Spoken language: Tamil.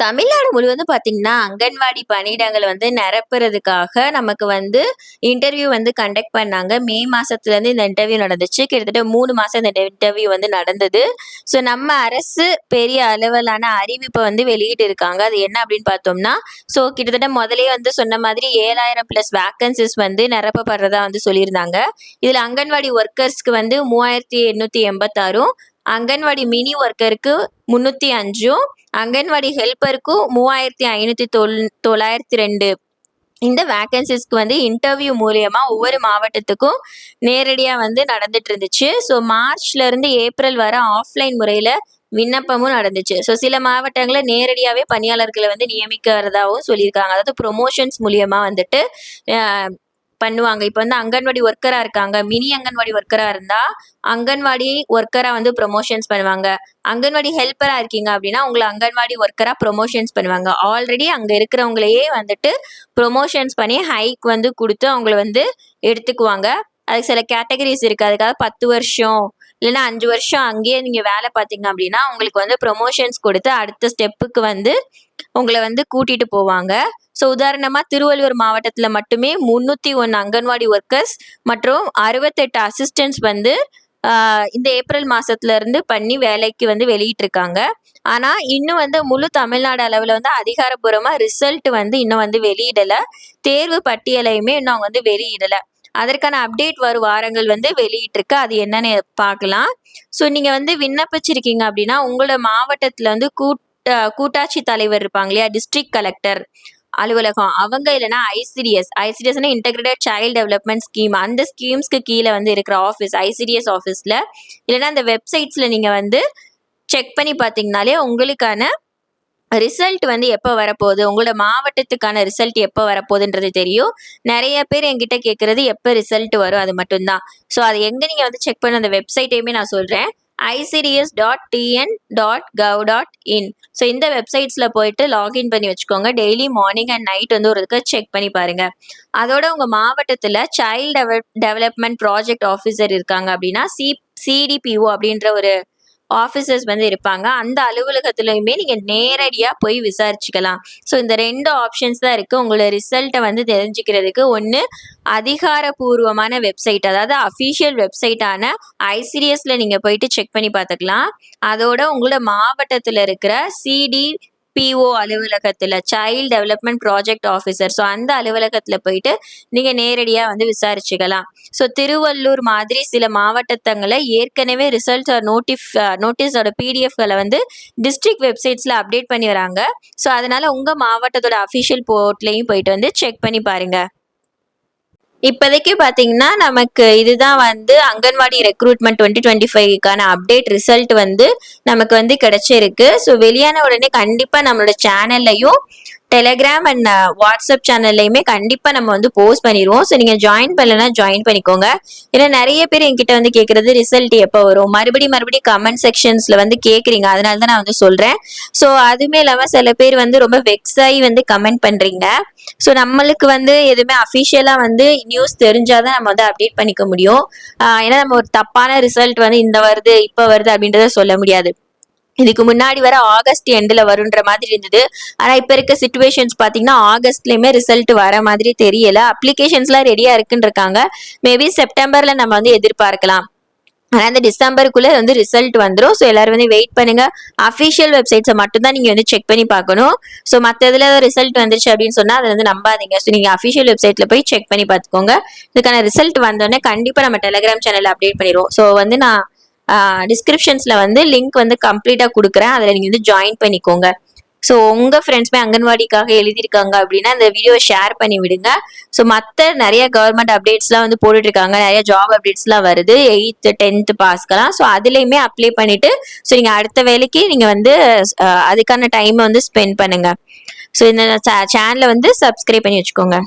தமிழ்நாடு முழுவதும் பார்த்தீங்கன்னா, அங்கன்வாடி பணியிடங்கள நிரப்புறதுக்காக நமக்கு இன்டர்வியூ கண்டக்ட் பண்ணாங்க. மே மாசத்துலேருந்து இந்த இன்டர்வியூ நடந்துச்சு. கிட்டத்தட்ட 3 மாசம் இந்த இன்டர்வியூ நடந்தது. ஸோ நம்ம அரசு பெரிய அளவிலான அறிவிப்ப வெளியிட்டிருக்காங்க. அது என்ன அப்படின்னு பார்த்தோம்னா, ஸோ கிட்டத்தட்ட முதல்லயே சொன்ன மாதிரி 7000 பிளஸ் வேக்கன்ஸிஸ் நிரப்பப்படுறதா சொல்லியிருந்தாங்க. இதில அங்கன்வாடி ஒர்க்கர்ஸ்க்கு 3886ம், அங்கன்வாடி மினி ஒர்க்கருக்கு 305ம், அங்கன்வாடி ஹெல்ப்பருக்கு 3592 இந்த வேக்கன்சிஸ்க்கு இன்டர்வியூ மூலியமா ஒவ்வொரு மாவட்டத்துக்கும் நேரடியா நடந்துட்டு இருந்துச்சு. ஸோ மார்ச்ல இருந்து ஏப்ரல் வரை ஆஃப்லைன் முறையில விண்ணப்பமும் நடந்துச்சு. ஸோ சில மாவட்டங்கள்ல நேரடியாவே பணியாளர்களை நியமிக்கிறதாவும் சொல்லியிருக்காங்க. அதாவது ப்ரொமோஷன்ஸ் மூலியமா பண்ணுவாங்க. இப்போ அங்கன்வாடி ஒர்க்கரா இருக்காங்க, மினி அங்கன்வாடி ஒர்க்கரா இருந்தா அங்கன்வாடி ஒர்க்கரா ப்ரொமோஷன்ஸ் பண்ணுவாங்க. அங்கன்வாடி ஹெல்ப்பரா இருக்கீங்க அப்படின்னா உங்களை அங்கன்வாடி ஒர்க்கரா ப்ரொமோஷன்ஸ் பண்ணுவாங்க. ஆல்ரெடி அங்க இருக்கிறவங்களையே ப்ரொமோஷன்ஸ் பண்ணி ஹைக் கொடுத்து அவங்கள எடுத்துக்குவாங்க. அதுக்கு சில கேட்டகரிஸ் இருக்கு. அதுக்காக 10 வருஷம் இல்லைன்னா 5 வருஷம் அங்கேயே நீங்க வேலை பார்த்தீங்க அப்படின்னா உங்களுக்கு ப்ரொமோஷன்ஸ் கொடுத்து அடுத்த ஸ்டெப்புக்கு உங்களை கூட்டிட்டு போவாங்க. ஸோ உதாரணமா திருவள்ளூர் மாவட்டத்தில் மட்டுமே 301 அங்கன்வாடி ஒர்க்கர்ஸ் மற்றும் 68 அசிஸ்டன்ட்ஸ் இந்த ஏப்ரல் மாசத்துல இருந்து பண்ணி வேலைக்கு வெளியிட்டிருக்காங்க. ஆனா இன்னும் முழு தமிழ்நாடு அளவுல அதிகாரப்பூர்வமா ரிசல்ட் இன்னும் வெளியிடல. தேர்வு பட்டியலையுமே இன்னும் அவங்க வெளியிடல. அதற்கான அப்டேட் வரும் வாரங்கள் வெளியிட்டிருக்கு. அது என்னன்னு பார்க்கலாம். ஸோ நீங்க விண்ணப்பிச்சிருக்கீங்க அப்படின்னா உங்களோட மாவட்டத்துல கூட்டாட்சி தலைவர் இருப்பாங்க இல்லையா, டிஸ்ட்ரிக்ட் கலெக்டர் அலுவலகம், அவங்க இல்லைன்னா ஐசிடிஎஸ்னா இன்டெகிரேட்டட் சைல்ட் டெவலப்மெண்ட் ஸ்கீம், அந்த ஸ்கீம்ஸ்க்கு கீழே இருக்கிற ஆஃபீஸ் ஐசிடிஎஸ் ஆஃபீஸில் இல்லைன்னா அந்த வெப்சைட்ஸில் நீங்கள் செக் பண்ணி பார்த்தீங்கனாலே உங்களுக்கான ரிசல்ட் எப்போ வரப்போகுது, உங்களோட மாவட்டத்துக்கான ரிசல்ட் எப்போ வரப்போகுதுன்றது தெரியும். நிறைய பேர் என்கிட்ட கேட்குறது எப்போ ரிசல்ட் வரும், அது மட்டும்தான். ஸோ அது எங்கே நீங்கள் செக் பண்ண அந்த வெப்சைட்டையுமே நான் சொல்கிறேன். icds.tn.gov.in. ஸோ இந்த வெப்சைட்ஸில் போயிட்டு லாகின் பண்ணி வச்சுக்கோங்க. டெய்லி மார்னிங் அண்ட் நைட் ஒரு செக் பண்ணி பாருங்க. அதோட உங்கள் மாவட்டத்தில் சைல்ட் டெவலப்மெண்ட் ப்ராஜெக்ட் ஆஃபீஸர் இருக்காங்க அப்படின்னா சிடிபிஓ அப்படின்ற ஒரு ஆஃபீஸர்ஸ் இருப்பாங்க. அந்த அலுவலகத்துலையுமே நீங்கள் நேரடியாக போய் விசாரிச்சுக்கலாம். ஸோ இந்த 2 ஆப்ஷன்ஸ் தான் இருக்குது உங்களோட ரிசல்ட்டை தெரிஞ்சுக்கிறதுக்கு. ஒன்று அதிகாரப்பூர்வமான வெப்சைட், அதாவது அஃபீஷியல் வெப்சைட்டான ஐசிடிஎஸ்ல நீங்கள் போயிட்டு செக் பண்ணி பார்த்துக்கலாம். அதோட உங்களோட மாவட்டத்தில் இருக்கிற சிடிபிஓ அலுவலகத்தில் child development project officer, so அந்த அலுவலகத்தில் போயிட்டு நீங்கள் நேரடியாக விசாரிச்சுக்கலாம். ஸோ திருவள்ளூர் மாதிரி சில மாவட்டங்களை ஏற்கனவே ரிசல்ட் நோட்டீஸோட பிடிஎஃப்களை டிஸ்ட்ரிக்ட் வெப்சைட்ஸில் அப்டேட் பண்ணி வராங்க. ஸோ அதனால உங்கள் மாவட்டத்தோட அஃபிஷியல் போர்ட்லையும் போயிட்டு செக் பண்ணி பாருங்க. இப்போதைக்கு பார்த்தீங்கன்னா நமக்கு இதுதான் அங்கன்வாடி ரெக்ரூட்மெண்ட் 2025க்கான அப்டேட் ரிசல்ட் நமக்கு கிடைச்சிருக்கு. ஸோ வெளியான உடனே கண்டிப்பாக நம்மளோட சேனல்லையும் டெலிகிராம் அண்ட் வாட்ஸ்அப் சேனல்லையுமே கண்டிப்பாக நம்ம போஸ்ட் பண்ணிடுவோம். ஸோ நீங்கள் ஜாயின் பண்ணலன்னா ஜாயின் பண்ணிக்கோங்க. ஏன்னா நிறைய பேர் என்கிட்ட கேட்குறது ரிசல்ட் எப்போ வரும், மறுபடியும் கமெண்ட் செக்ஷன்ஸில் கேட்குறீங்க. அதனால தான் நான் சொல்கிறேன். ஸோ அதுவுமே இல்லாமல் சில பேர் ரொம்ப வெக்ஸ் ஆகி கமெண்ட் பண்ணுறீங்க. ஸோ நம்மளுக்கு எதுவுமே அஃபிஷியலாக நியூஸ் தெரிஞ்சாதான் நம்ம அப்டேட் பண்ணிக்க முடியும். ஏன்னா நம்ம ஒரு தப்பான ரிசல்ட் இந்த வருது இப்போ வருது அப்படின்றத சொல்ல முடியாது. இதுக்கு முன்னாடி வர ஆகஸ்ட் எண்டில் வருன்ற மாதிரி இருந்தது. ஆனால் இப்போ இருக்க சிச்சுவேஷன்ஸ் பார்த்தீங்கன்னா ஆகஸ்ட்லேயுமே ரிசல்ட் வர மாதிரி தெரியல. அப்ளிகேஷன்ஸ்லாம் ரெடியாக இருக்குன்னு இருக்காங்க. மேபி செப்டம்பரில் நம்ம எதிர்பார்க்கலாம். ஆனால் இந்த டிசம்பருக்குள்ளே ரிசல்ட் வந்துடும். ஸோ எல்லாரும் வெயிட் பண்ணுங்க. அஃபிஷியல் வெப்சைட்ஸை மட்டும்தான் நீங்கள் செக் பண்ணி பார்க்கணும். ஸோ மற்ற இதில் ரிசல்ட் வந்துருச்சு அப்படின்னு சொன்னால் அதை நம்பாதீங்க. ஸோ நீங்கள் அஃபிஷியல் வெப்சைட்டில் போய் செக் பண்ணி பார்த்துக்கோங்க. இதுக்கான ரிசல்ட் வந்தோடனே கண்டிப்பாக நம்ம டெலிகிராம் சேனலில் அப்டேட் பண்ணிடுவோம். ஸோ நான் டிஸ்கிரிப்ஷன்ஸில் லிங்க் கம்ப்ளீட்டாக கொடுக்குறேன். அதில் நீங்கள் ஜாயின் பண்ணிக்கோங்க. ஸோ உங்கள் ஃப்ரெண்ட்ஸ்மே அங்கன்வாடிக்காக எழுதியிருக்காங்க அப்படின்னா இந்த வீடியோவை ஷேர் பண்ணி விடுங்க. ஸோ மற்ற நிறைய கவர்மெண்ட் அப்டேட்ஸ்லாம் போட்டுட்ருக்காங்க. நிறைய ஜாப் அப்டேட்ஸ்லாம் வருது 8th 10th பாஸ்க்கெல்லாம். ஸோ அதுலேயுமே அப்ளை பண்ணிவிட்டு ஸோ நீங்கள் அடுத்த வேலைக்கு நீங்கள் அதுக்கான டைமை ஸ்பெண்ட் பண்ணுங்கள். ஸோ இந்த சேனலை சப்ஸ்கிரைப் பண்ணி வச்சுக்கோங்க.